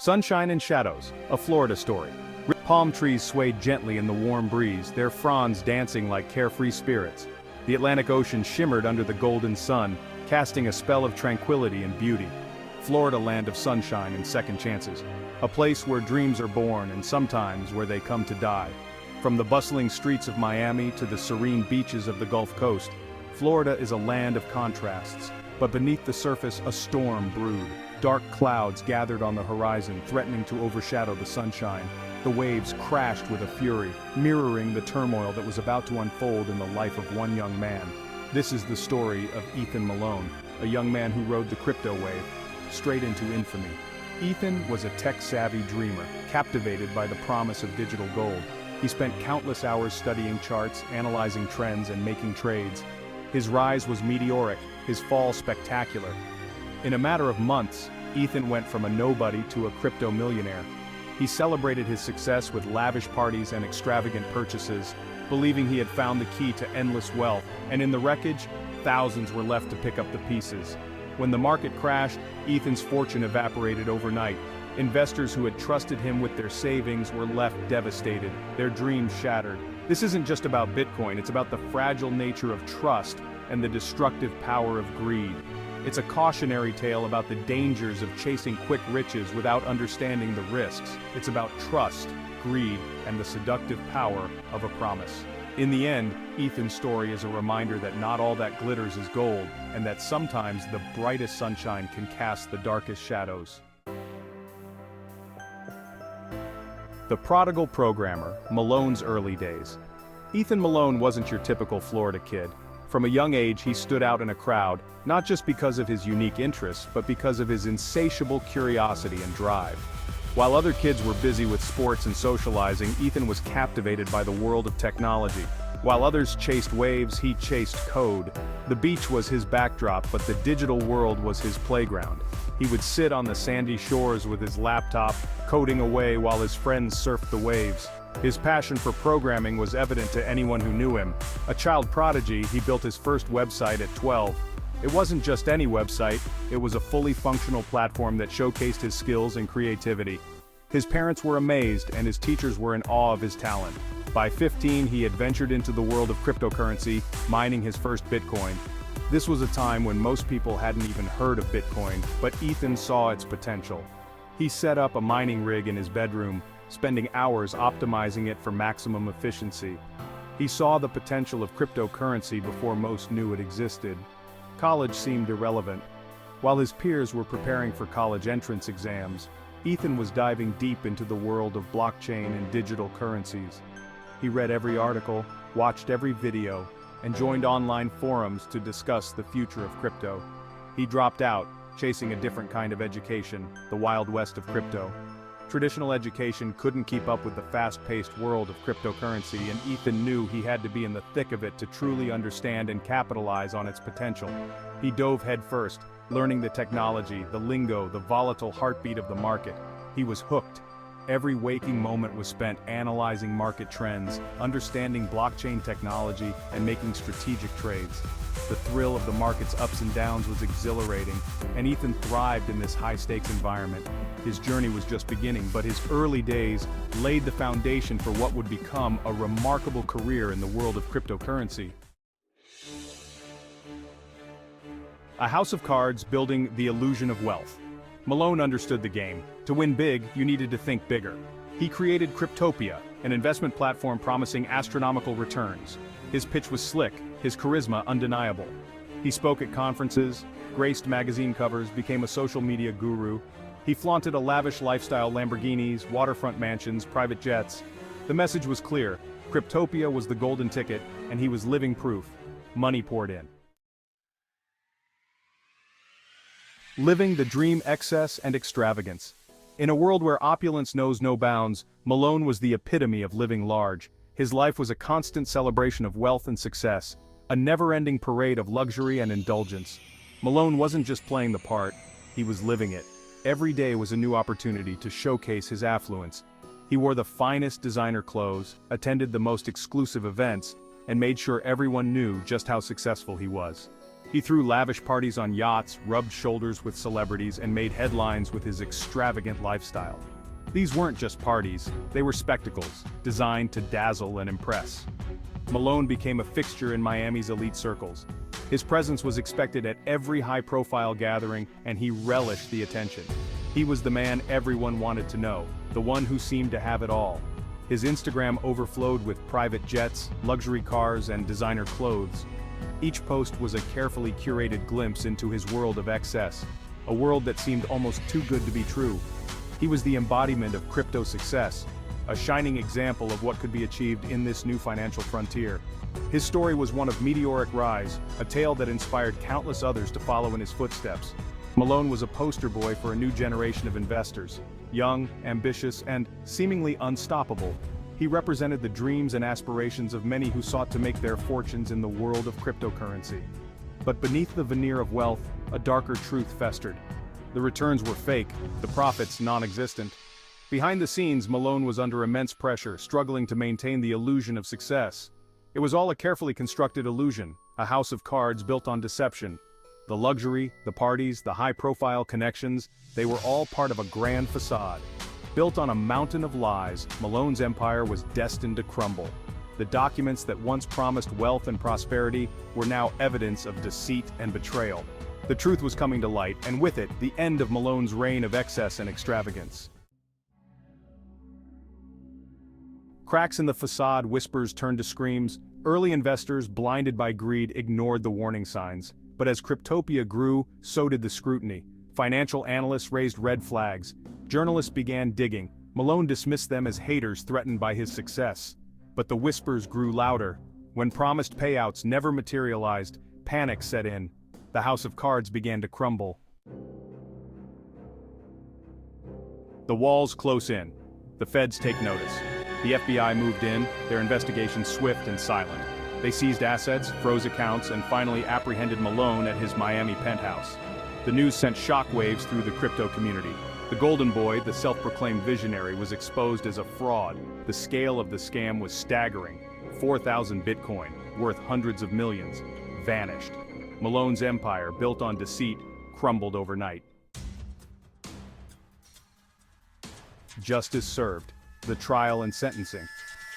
Sunshine and Shadows, a Florida story. Palm trees swayed gently in the warm breeze, their fronds dancing like carefree spirits. The Atlantic Ocean shimmered under the golden sun, casting a spell of tranquility and beauty. Florida, land of sunshine and second chances. A place where dreams are born and sometimes where they come to die. From the bustling streets of Miami to the serene beaches of the Gulf Coast, Florida is a land of contrasts. But beneath the surface, a storm brewed. Dark clouds gathered on the horizon, threatening to overshadow the sunshine. The waves crashed with a fury, mirroring the turmoil that was about to unfold in the life of one young man. This is the story of Ethan Malone, a young man who rode the crypto wave straight into infamy. Ethan was a tech-savvy dreamer, captivated by the promise of digital gold. He spent countless hours studying charts, analyzing trends, and making trades. His rise was meteoric, his fall spectacular. In a matter of months, Ethan went from a nobody to a crypto millionaire. He celebrated his success with lavish parties and extravagant purchases, believing he had found the key to endless wealth, and in the wreckage, thousands were left to pick up the pieces. When the market crashed, Ethan's fortune evaporated overnight. Investors who had trusted him with their savings were left devastated, their dreams shattered. This isn't just about Bitcoin, it's about the fragile nature of trust and the destructive power of greed. It's a cautionary tale about the dangers of chasing quick riches without understanding the risks. It's about trust, greed, and the seductive power of a promise. In the end, Ethan's story is a reminder that not all that glitters is gold, and that sometimes the brightest sunshine can cast the darkest shadows. The prodigal programmer, Malone's early days. Ethan Malone wasn't your typical Florida kid. From a young age, he stood out in a crowd, not just because of his unique interests, but because of his insatiable curiosity and drive. While other kids were busy with sports and socializing, Ethan was captivated by the world of technology. While others chased waves, he chased code. The beach was his backdrop, but the digital world was his playground. He would sit on the sandy shores with his laptop, coding away while his friends surfed the waves. His passion for programming was evident to anyone who knew him. A child prodigy, he built his first website at 12. It wasn't just any website, it was a fully functional platform that showcased his skills and creativity. His parents were amazed, and his teachers were in awe of his talent. By 15, he had ventured into the world of cryptocurrency, mining his first Bitcoin. This was a time when most people hadn't even heard of Bitcoin, but Ethan saw its potential. He set up a mining rig in his bedroom, spending hours optimizing it for maximum efficiency. He saw the potential of cryptocurrency before most knew it existed. College seemed irrelevant. While his peers were preparing for college entrance exams, Ethan was diving deep into the world of blockchain and digital currencies. He read every article, watched every video, and joined online forums to discuss the future of crypto. He dropped out, chasing a different kind of education, the Wild West of crypto. Traditional education couldn't keep up with the fast-paced world of cryptocurrency, and Ethan knew he had to be in the thick of it to truly understand and capitalize on its potential. He dove headfirst, learning the technology, the lingo, the volatile heartbeat of the market. He was hooked. Every waking moment was spent analyzing market trends, understanding blockchain technology, and making strategic trades. The thrill of the market's ups and downs was exhilarating, and Ethan thrived in this high-stakes environment. His journey was just beginning, but his early days laid the foundation for what would become a remarkable career in the world of cryptocurrency. A house of cards building the illusion of wealth. Malone understood the game. To win big, you needed to think bigger. He created Cryptopia, an investment platform promising astronomical returns. His pitch was slick, his charisma undeniable. He spoke at conferences, graced magazine covers, became a social media guru. He flaunted a lavish lifestyle: Lamborghinis, waterfront mansions, private jets. The message was clear: Cryptopia was the golden ticket, and he was living proof. Money poured in. Living the dream: excess and extravagance. In a world where opulence knows no bounds, Malone was the epitome of living large. His life was a constant celebration of wealth and success, a never-ending parade of luxury and indulgence. Malone wasn't just playing the part, he was living it. Every day was a new opportunity to showcase his affluence. He wore the finest designer clothes, attended the most exclusive events, and made sure everyone knew just how successful he was. He threw lavish parties on yachts, rubbed shoulders with celebrities, and made headlines with his extravagant lifestyle. These weren't just parties, they were spectacles, designed to dazzle and impress. Malone became a fixture in Miami's elite circles. His presence was expected at every high-profile gathering, and he relished the attention. He was the man everyone wanted to know, the one who seemed to have it all. His Instagram overflowed with private jets, luxury cars, and designer clothes. Each post was a carefully curated glimpse into his world of excess, a world that seemed almost too good to be true. He was the embodiment of crypto success, a shining example of what could be achieved in this new financial frontier. His story was one of meteoric rise, a tale that inspired countless others to follow in his footsteps. Malone was a poster boy for a new generation of investors, young, ambitious, and seemingly unstoppable. He represented the dreams and aspirations of many who sought to make their fortunes in the world of cryptocurrency. But beneath the veneer of wealth, a darker truth festered. The returns were fake, the profits non-existent. Behind the scenes, Malone was under immense pressure, struggling to maintain the illusion of success. It was all a carefully constructed illusion, a house of cards built on deception. The luxury, the parties, the high-profile connections, they were all part of a grand facade. Built on a mountain of lies, Malone's empire was destined to crumble. The documents that once promised wealth and prosperity were now evidence of deceit and betrayal. The truth was coming to light, and with it, the end of Malone's reign of excess and extravagance. Cracks in the facade, whispers turned to screams. Early investors, blinded by greed, ignored the warning signs. But as Cryptopia grew, so did the scrutiny. Financial analysts raised red flags. Journalists began digging. Malone dismissed them as haters threatened by his success. But the whispers grew louder. When promised payouts never materialized, panic set in. The house of cards began to crumble. The walls close in. The feds take notice. The FBI moved in, their investigation swift and silent. They seized assets, froze accounts, and finally apprehended Malone at his Miami penthouse. The news sent shockwaves through the crypto community. The Golden Boy, the self-proclaimed visionary, was exposed as a fraud. The scale of the scam was staggering. 4,000 Bitcoin, worth hundreds of millions, vanished. Malone's empire, built on deceit, crumbled overnight. Justice served. The trial and sentencing.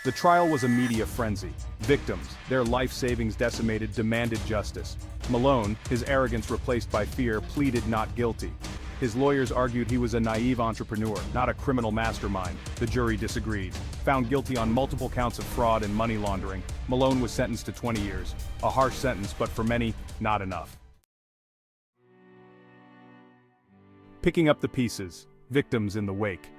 The trial was a media frenzy. Victims, their life savings decimated, demanded justice. Malone, his arrogance replaced by fear, pleaded not guilty. His lawyers argued he was a naive entrepreneur, not a criminal mastermind. The jury disagreed. Found guilty on multiple counts of fraud and money laundering, Malone was sentenced to 20 years. A harsh sentence, but for many, not enough. Picking up the pieces, victims in the wake.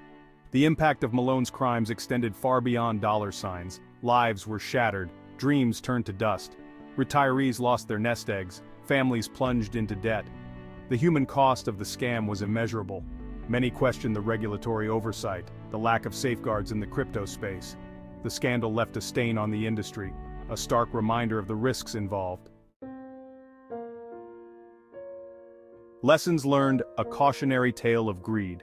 The impact of Malone's crimes extended far beyond dollar signs. Lives were shattered, dreams turned to dust. Retirees lost their nest eggs, families plunged into debt. The human cost of the scam was immeasurable. Many questioned the regulatory oversight, the lack of safeguards in the crypto space. The scandal left a stain on the industry, a stark reminder of the risks involved. Lessons learned, a cautionary tale of greed.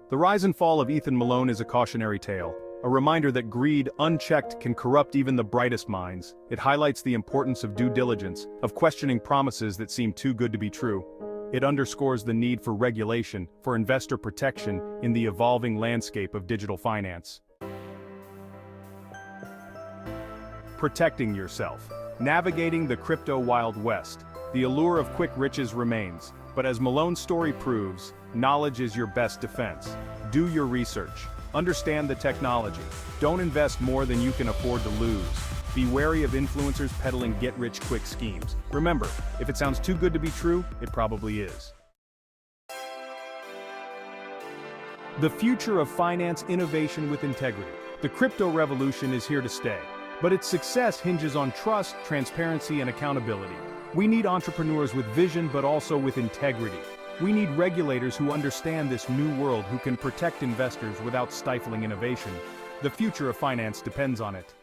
The rise and fall of Ethan Malone is a cautionary tale, a reminder that greed, unchecked, can corrupt even the brightest minds. It highlights the importance of due diligence, of questioning promises that seem too good to be true. It underscores the need for regulation, for investor protection in the evolving landscape of digital finance. Protecting yourself. Navigating the crypto Wild West. The allure of quick riches remains, but as Malone's story proves, knowledge is your best defense. Do your research. Understand the technology. Don't invest more than you can afford to lose. Be wary of influencers peddling get-rich-quick schemes. Remember, if it sounds too good to be true, it probably is. The future of finance innovation with integrity. The crypto revolution is here to stay, but its success hinges on trust, transparency, and accountability. We need entrepreneurs with vision but also with integrity. We need regulators who understand this new world, who can protect investors without stifling innovation. The future of finance depends on it.